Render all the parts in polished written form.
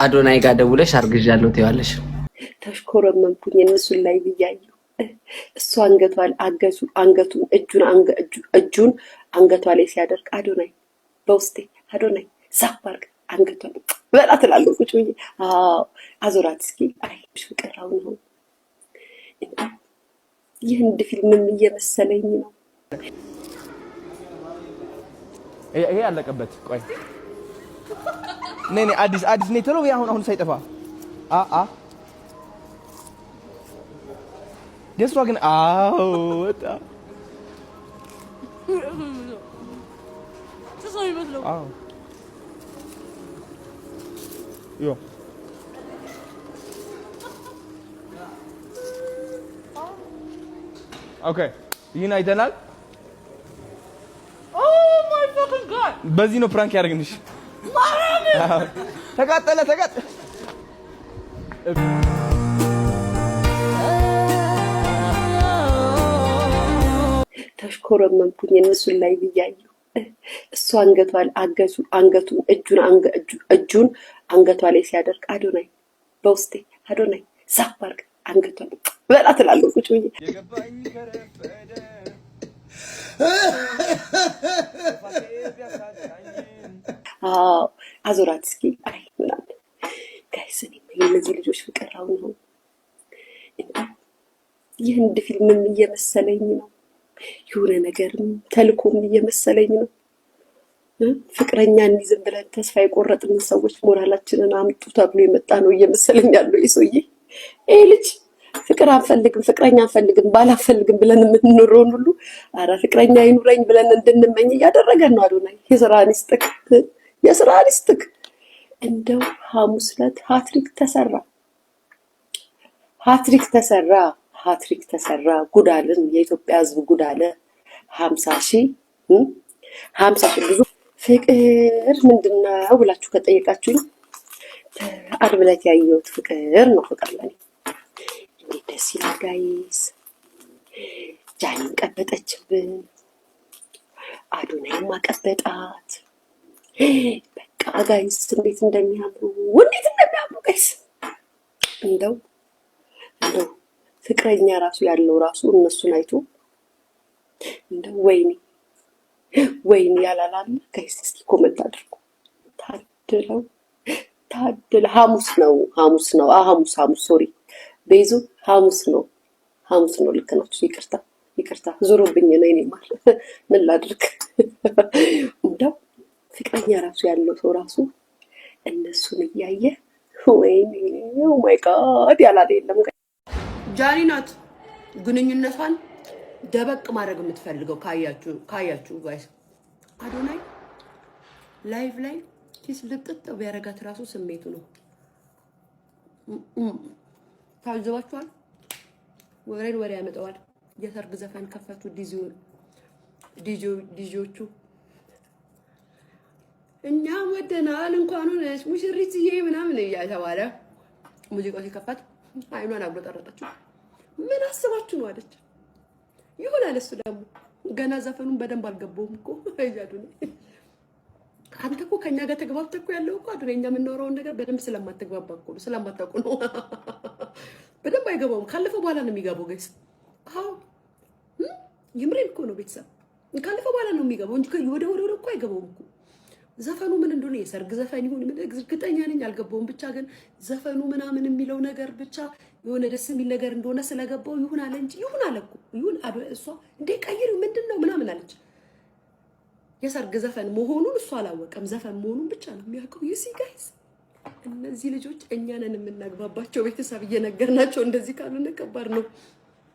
አዶናይ ጋር ደውለሽ አርግዣለሁ ትያለሽ። ተሽኮረመምኩኝ እነሱን ላይ ብያየሁ። እሱ አንገቱን እጁን አንገቷ ላይ ሲያደርግ አዶናይ በውስጤ አዶናይ ሳባርክ አንገቷን በላ ትላለች ቁጭ ብዬ። አዞራት እስኪ አይ ፍቅራው ነው ይህን ፊልም እየመሰለኝ ነው። ይሄ አለቀበት። ቆይ ነይ አዲስ ነይ ቶሎ አሁን ሳይጠፋ የእሷ ግን ወጣ ዮ ኦኬ ይሄን አይተናል። በዚህ ነው ፕራንክ ያደርግንሽ። ተቃጠለ ተሽኮረመምኩኝ እነሱን ላይ ብያየሁ። እሱ እጁን አንገቷ ላይ ሲያደርግ አዶናይ በውስጤ አዶናይ ሳባርክ አንገቷን በላ ትላለች ቁጭ ብዬ። አዞራት እስኪ አይ ምናምን ጋይስ እነዚህ ልጆች ፍቅራው ነው። የህንድ ፊልምም እየመሰለኝ ነው። የሆነ ነገርም ተልኮም እየመሰለኝ ነው። ፍቅረኛ እንይዝም ብለን ተስፋ የቆረጥን ሰዎች ሞራላችንን አምጡ ተብሎ የመጣ ነው እየመሰለኝ ያለው ይሄ ይሄ ልጅ ፍቅር አንፈልግም ፍቅረኛ አንፈልግም ባላፈልግም ብለን የምንኖረውን ሁሉ አረ ፍቅረኛ ይኑረኝ ብለን እንድንመኝ እያደረገን ነው። አዶናይ የስራ ሊስጥክ እንደው ሐሙስ ዕለት ሃትሪክ ተሰራ ጉዳልን የኢትዮጵያ ሕዝብ ጉዳለ 50,000 ብዙ ፍቅር ምንድነው ብላችሁ ከጠየቃችሁኝ ዓርብ ዕለት ያየሁት ፍቅር ነው። ፍቅር ለኔ እንዴት ደስ ይላል ጋይስ። ጃኒን ቀበጠችብን፣ አዶናይም አቀበጣት። በቃ ጋይስ እንዴት እንደሚያምሩ ጋይስ። እንደው ፍቅረኛ ራሱ ያለው ራሱ እነሱን አይቶ እንደው ወይኔ ያላላል ጋይስ። እስኪ ኮሜንት አድርጉ። ታድለው ሐሙስ ነው ሶሪ ቤዙ ሐሙስ ነው ልክ ናችሁ። ይቅርታ ዞሮብኝ ነው እኔ ማለት ምን ላድርግ። እንደው ፍቅረኛ ራሱ ያለው ሰው ራሱ እነሱን እያየ ወይኔ ኦ ማይ ጋድ ያላለ የለም። ጃኒ ናት ግንኙነቷን ደበቅ ማድረግ የምትፈልገው ካያችሁ ጋይስ። አዶናይ ላይቭ ላይ ኪስ ልጥጥ ቢያረጋት ራሱ ስሜቱ ነው። ታዝባችኋል። ወሬ ያመጣዋል። የሰርግ ዘፈን ከፈቱ ዲጂዎቹ እኛ ወደናል እንኳን ሆነሽ ሙሽሪትዬ ምናምን እያተባለ ሙዚቃው ሲከፈት አይኗን አጉረጠረጠችው። ምን አስባችሁ ነው አለች። ይሆናል እሱ ደግሞ ገና ዘፈኑን በደንብ አልገባውም እኮ አዶናይ። አንተ እኮ ከኛ ጋር ተግባብተህ እኮ ያለው እኮ አዶናይ እኛ የምናወራውን ነገር በደንብ ስለማትግባባ እኮ ነው፣ ስለማታውቁ ነው። በደንብ አይገባውም። ካለፈ በኋላ ነው የሚገባው ጋይስ። ይምሬን እኮ ነው ቤተሰብ። ካለፈ በኋላ ነው የሚገባው እንጂ ወደ እኮ አይገባውም እኮ። ዘፈኑ ምን እንደሆነ የሰርግ ዘፈን ይሁን ምን እርግጠኛ ነኝ አልገባውም። ብቻ ግን ዘፈኑ ምናምን የሚለው ነገር ብቻ የሆነ ደስ የሚል ነገር እንደሆነ ስለገባው ይሁን አለ እንጂ ይሁን አለ እኮ ይሁን እሷ እንዴ ቀይሩ ምንድነው ምናምን አለች። የሰርግ ዘፈን መሆኑን እሷ አላወቀም። ዘፈን መሆኑን ብቻ ነው የሚያውቀው። ዩ ሲ ጋይስ እነዚህ ልጆች እኛ ነን የምናግባባቸው። ቤተሰብ እየነገርናቸው እንደዚህ ካልሆነ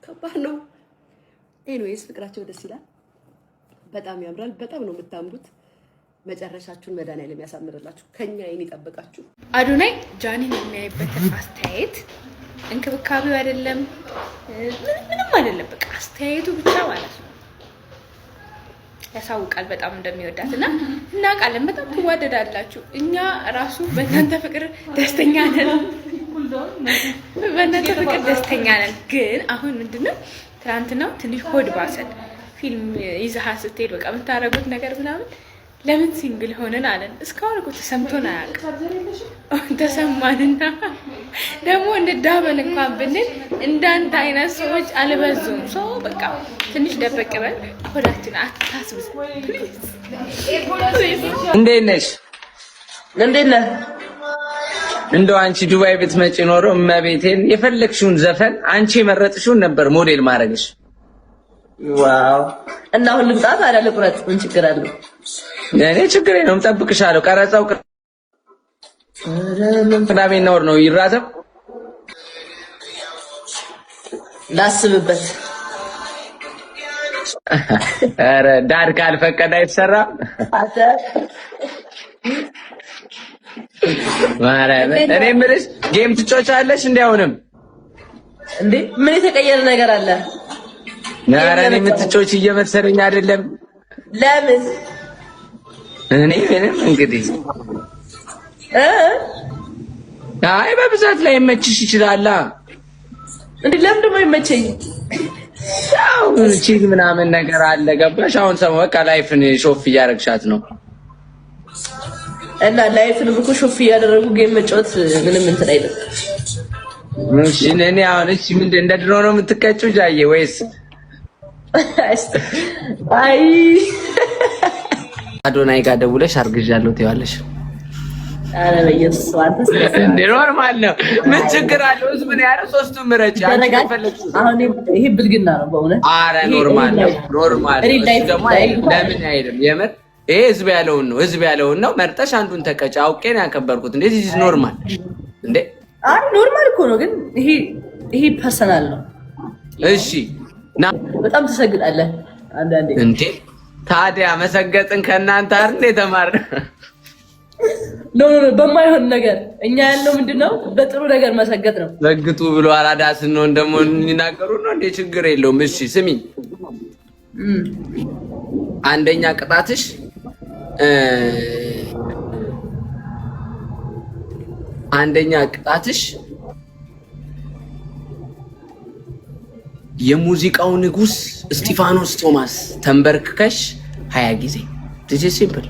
ከባድ ነው። ኤኒዌይስ ፍቅራቸው ደስ ይላል። በጣም ያምራል። በጣም ነው የምታምሩት። መጨረሻችሁን መድኃኒዓለም ያሳምርላችሁ። ከኛ አይን ይጠብቃችሁ። አዶናይ ጃኒን የሚያይበትን አስተያየት እንክብካቤው አይደለም ምንም አይደለም፣ በቃ አስተያየቱ ብቻ ማለት ነው ያሳውቃል በጣም እንደሚወዳትና እናውቃለን። በጣም ትዋደዳላችሁ። እኛ ራሱ በእናንተ ፍቅር ደስተኛ ነን። ግን አሁን ምንድነው ትናንትና ትንሽ ሆድ ባሰን ፊልም ይዘሃ ስትሄድ በቃ የምታረጉት ነገር ምናምን ለምን ሲንግል ሆነን አለን። እስካሁን እኮ ተሰምቶን አያውቅም። ተሰማንና ደግሞ እንዳበል እንኳን ብንል እንዳንተ አይነት ሰዎች አልበዙም። ሰው በቃ ትንሽ ደበቅ በል ሆዳችን አታስብስ። እንዴት ነሽ? እንዴት ነህ? እንደው አንቺ ዱባይ ብትመጪ ኖሮ እመቤቴን የፈለግሽውን ዘፈን አንቺ የመረጥሽውን ነበር ሞዴል ማድረግሽ። ዋው! እና አሁን ልምጣት አይደል? ልቁረጥ፣ ምን ችግር አለው? እኔ ችግር የለውም፣ ጠብቅሻለሁ። ቀረጻው ቅዳሜና እሑድ ነው፣ ይራዘም። ላስብበት። ኧረ ዳድ ካልፈቀደ አይሰራም። ማርያም እኔ የምልሽ ጌም ትጮቻለሽ እንዴ? አሁንም እንዴ ምን የተቀየረ ነገር አለ? ኧረ እኔ የምትጮች እየመሰለኝ አይደለም። ለምን? እኔ ምንም እንግዲህ አይ በብዛት ላይ መችሽ ይችላል። እንዴ ለምን ደግሞ ይመቸኝ? ያው ቺል ምናምን ነገር አለ ገባሽ? አሁን ሰው በቃ ላይፍን ሾፍ እያደረግሻት ነው። እና ላይፍን እኮ ሾፍ እያደረጉ ጌም መጫወት ምንም እንትን አይደለም። እሺ እኔ አሁን እሺ ምንድን እንደ ድሮ ነው የምትቀጭው ጃዬ ወይስ? አይ አዶናይ ጋር ደውለሽ አርግዣለሁ ትይዋለሽ። አረ በየሱስ አንተስ እንዴ ኖርማል ነው። ምን ችግር አለው? ህዝብ ነው ያለው። ሶስቱም ምረጭ አንቺ ከፈለግሽ። አሁን ይሄ ብልግና ነው በእውነት። አረ ኖርማል ነው፣ ኖርማል ነው። ደግሞ ለምን አይደለም? የምር ይሄ ህዝብ ያለውን ነው፣ ህዝብ ያለውን ነው። መርጠሽ አንዱን ተቀጭ። አውቄ ነው ያከበርኩት። እንዴ ዚስ ኖርማል እንዴ? አይ ኖርማል እኮ ነው፣ ግን ይሄ ፐርሰናል ነው። እሺ ና በጣም ትሰግጣለህ አንዳንዴ። እንዴ ታዲያ መሰገጥን ከእናንተ አይደል የተማርነው? ኖ በማይሆን ነገር እኛ ያለው ምንድነው? በጥሩ ነገር መሰገጥ ነው። ሰግጡ ብሎ አራዳ ስንሆን ደግሞ እንናገሩ ነው እንዴ? ችግር የለውም። እሺ ስሚኝ፣ አንደኛ ቅጣትሽ የሙዚቃው ንጉስ እስጢፋኖስ ቶማስ ተንበርክከሽ 20 ጊዜ። this is simple